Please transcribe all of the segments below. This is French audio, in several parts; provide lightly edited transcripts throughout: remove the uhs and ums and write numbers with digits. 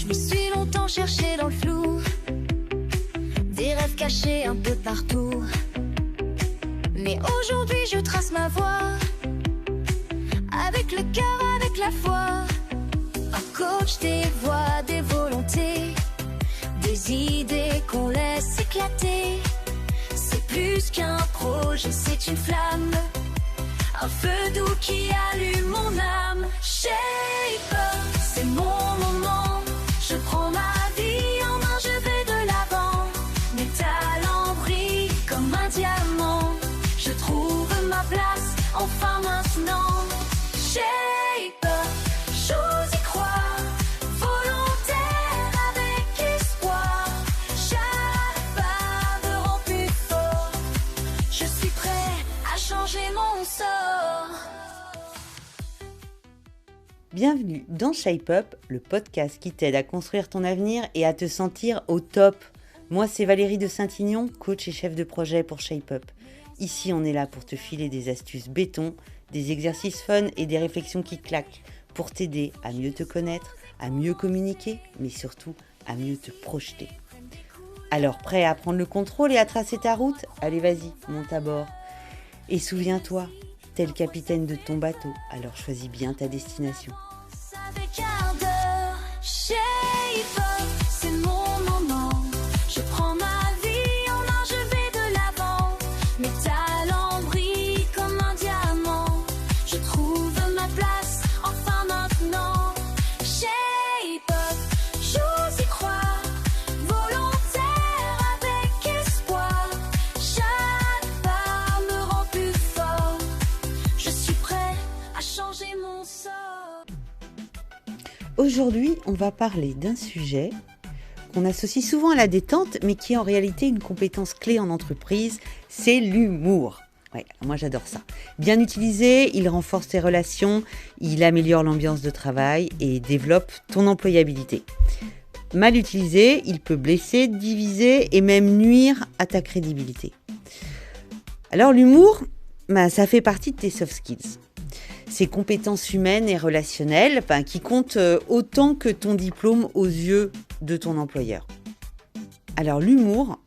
Je me suis longtemps cherché dans le flou, des rêves cachés un peu partout. Mais aujourd'hui je trace ma voie, avec le cœur, avec la foi. Un coach des voix, des volontés, des idées qu'on laisse éclater. C'est plus qu'un projet, c'est une flamme, un feu doux qui allume mon âme. Shape Up, c'est mon moment. Je prends ma vie en main, je vais de l'avant. Mes talents brillent comme un diamant. Je trouve ma place, enfin maintenant. Shape Up, j'ose y croire. Volontaire avec espoir. Chaque pas me rend plus fort. Je suis prêt à changer mon sort. Bienvenue dans Shape Up, le podcast qui t'aide à construire ton avenir et à te sentir au top. Moi, c'est Valérie de Saint-Ignon, coach et chef de projet pour Shape Up. Ici, on est là pour te filer des astuces béton, des exercices fun et des réflexions qui claquent pour t'aider à mieux te connaître, à mieux communiquer, mais surtout à mieux te projeter. Alors, prêt à prendre le contrôle et à tracer ta route ? Allez, vas-y, monte à bord. Et souviens-toi, t'es le capitaine de ton bateau, alors choisis bien ta destination. Avec ardeur, shape up, c'est mon moment. Je prends ma vie en main, je vais de l'avant. Mes talents brillent comme un diamant. Je trouve ma place, enfin maintenant. Shape up, j'ose y croire. Volontaire avec espoir. Chaque pas me rend plus fort. Je suis prêt à changer mon sort. Aujourd'hui, on va parler d'un sujet qu'on associe souvent à la détente, mais qui est en réalité une compétence clé en entreprise, c'est l'humour. Ouais, moi j'adore ça. Bien utilisé, il renforce tes relations, il améliore l'ambiance de travail et développe ton employabilité. Mal utilisé, il peut blesser, diviser et même nuire à ta crédibilité. Alors l'humour, ça fait partie de tes soft skills. Ces compétences humaines et relationnelles qui comptent autant que ton diplôme aux yeux de ton employeur. Alors l'humour,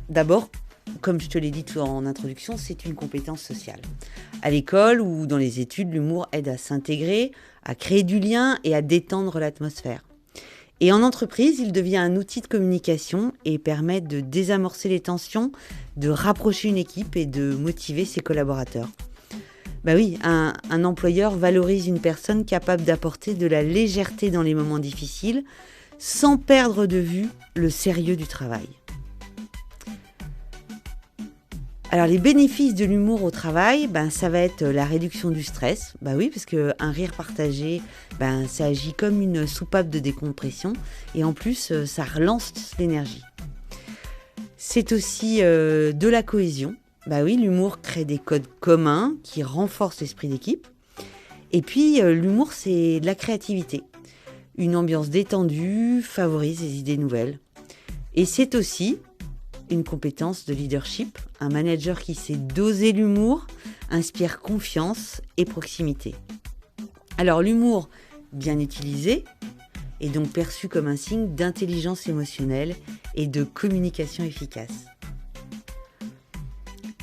d'abord, comme je te l'ai dit tout en introduction, c'est une compétence sociale. À l'école ou dans les études, l'humour aide à s'intégrer, à créer du lien et à détendre l'atmosphère. Et en entreprise, il devient un outil de communication et permet de désamorcer les tensions, de rapprocher une équipe et de motiver ses collaborateurs. Oui, un employeur valorise une personne capable d'apporter de la légèreté dans les moments difficiles, sans perdre de vue le sérieux du travail. Alors les bénéfices de l'humour au travail, ça va être la réduction du stress. Oui, parce qu'un rire partagé, ça agit comme une soupape de décompression et en plus, ça relance l'énergie. C'est aussi de la cohésion. Oui, l'humour crée des codes communs qui renforcent l'esprit d'équipe. Et puis, l'humour, c'est de la créativité. Une ambiance détendue favorise les idées nouvelles. Et c'est aussi une compétence de leadership. Un manager qui sait doser l'humour inspire confiance et proximité. Alors, l'humour bien utilisé est donc perçu comme un signe d'intelligence émotionnelle et de communication efficace.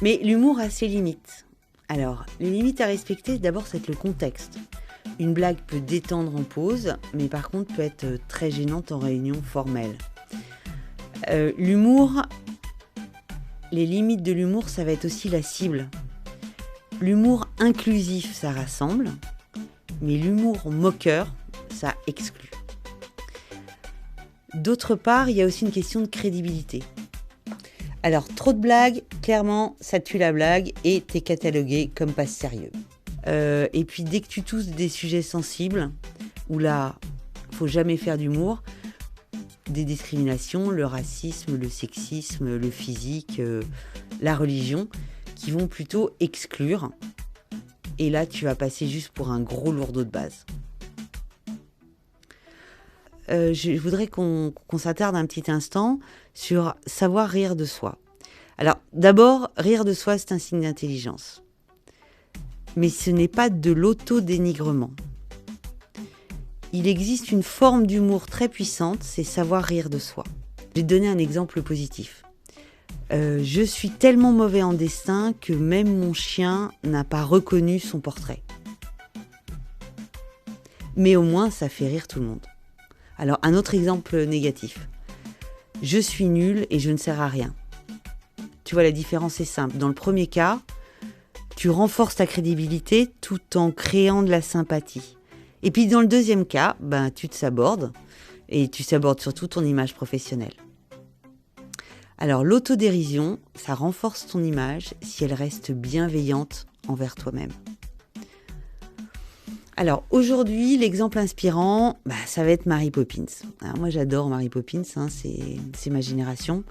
Mais l'humour a ses limites. Alors, les limites à respecter, d'abord, c'est le contexte. Une blague peut détendre en pause, mais par contre peut être très gênante en réunion formelle. L'humour, les limites de l'humour, ça va être aussi la cible. L'humour inclusif, ça rassemble, mais l'humour moqueur, ça exclut. D'autre part, il y a aussi une question de crédibilité. Alors, trop de blagues, clairement, ça tue la blague et t'es catalogué comme pas sérieux. Et puis, dès que tu touches des sujets sensibles, où là, faut jamais faire d'humour, des discriminations, le racisme, le sexisme, le physique, la religion, qui vont plutôt exclure. Et là, tu vas passer juste pour un gros lourdeau de base. Je voudrais qu'on s'attarde un petit instant sur savoir rire de soi. Alors, d'abord, rire de soi, c'est un signe d'intelligence. Mais ce n'est pas de l'autodénigrement. il existe une forme d'humour très puissante, c'est savoir rire de soi. Je vais te donner un exemple positif. Je suis tellement mauvais en dessin que même mon chien n'a pas reconnu son portrait. Mais au moins, ça fait rire tout le monde. Alors, un autre exemple négatif. Je suis nul et je ne sers à rien. Tu vois, la différence est simple. Dans le premier cas, tu renforces ta crédibilité tout en créant de la sympathie. Et puis dans le deuxième cas, tu te sabordes, et tu sabordes surtout ton image professionnelle. Alors l'autodérision, ça renforce ton image si elle reste bienveillante envers toi-même. Alors aujourd'hui, l'exemple inspirant, ça va être Mary Poppins. Alors, moi j'adore Mary Poppins, c'est ma génération.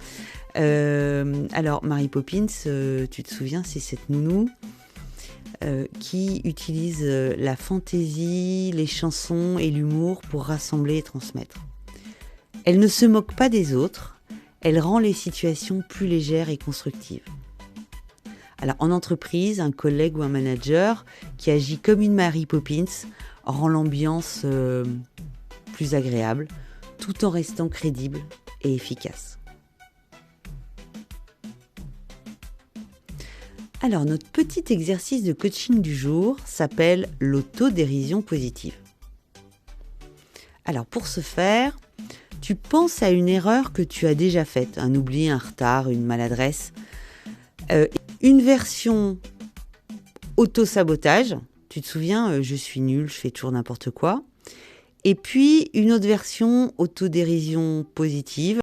Alors Mary Poppins, tu te souviens, c'est cette nounou qui utilise la fantaisie, les chansons et l'humour pour rassembler et transmettre. Elle ne se moque pas des autres, elle rend les situations plus légères et constructives. Alors en entreprise, un collègue ou un manager qui agit comme une Mary Poppins rend l'ambiance plus agréable, tout en restant crédible et efficace. Alors, notre petit exercice de coaching du jour s'appelle l'autodérision positive. Alors, pour ce faire, tu penses à une erreur que tu as déjà faite, un oubli, un retard, une maladresse, une version auto-sabotage, tu te souviens, je suis nulle, je fais toujours n'importe quoi, et puis une autre version autodérision positive.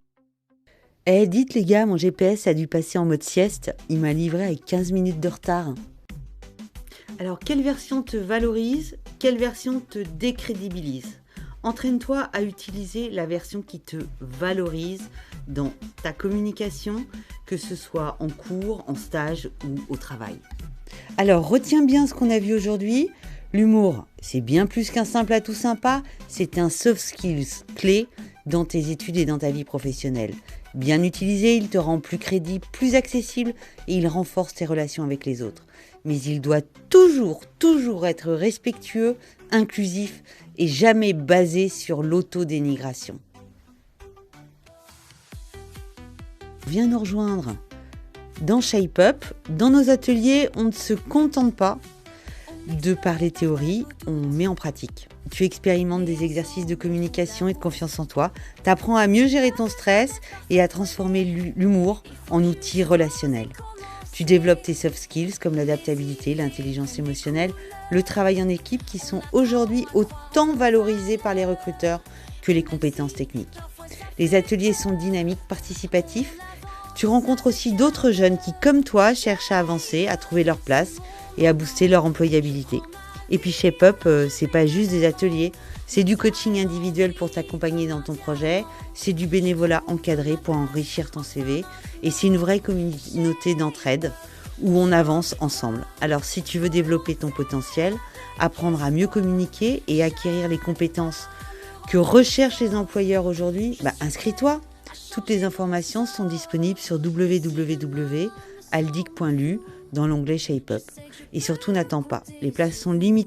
Dites les gars, mon GPS a dû passer en mode sieste, il m'a livré avec 15 minutes de retard. Alors, quelle version te valorise, quelle version te décrédibilise ? Entraîne-toi à utiliser la version qui te valorise dans ta communication, que ce soit en cours, en stage ou au travail. Alors, retiens bien ce qu'on a vu aujourd'hui. L'humour, c'est bien plus qu'un simple atout sympa, c'est un soft skills clé dans tes études et dans ta vie professionnelle. Bien utilisé, il te rend plus crédible, plus accessible et il renforce tes relations avec les autres. Mais il doit toujours être respectueux, inclusif et jamais basé sur l'autodénigration. Viens nous rejoindre dans Shape Up. Dans nos ateliers, on ne se contente pas de parler théorie, on met en pratique. Tu expérimentes des exercices de communication et de confiance en toi. Tu apprends à mieux gérer ton stress et à transformer l'humour en outil relationnel. Tu développes tes soft skills comme l'adaptabilité, l'intelligence émotionnelle, le travail en équipe qui sont aujourd'hui autant valorisés par les recruteurs que les compétences techniques. Les ateliers sont dynamiques, participatifs. Tu rencontres aussi d'autres jeunes qui, comme toi, cherchent à avancer, à trouver leur place et à booster leur employabilité. Et puis Shape Up, c'est pas juste des ateliers, c'est du coaching individuel pour t'accompagner dans ton projet, c'est du bénévolat encadré pour enrichir ton CV, et c'est une vraie communauté d'entraide où on avance ensemble. Alors si tu veux développer ton potentiel, apprendre à mieux communiquer et acquérir les compétences que recherchent les employeurs aujourd'hui, inscris-toi. Toutes les informations sont disponibles sur www.aldic.lu dans l'onglet Shape Up. Et surtout, n'attends pas, les places sont limitées.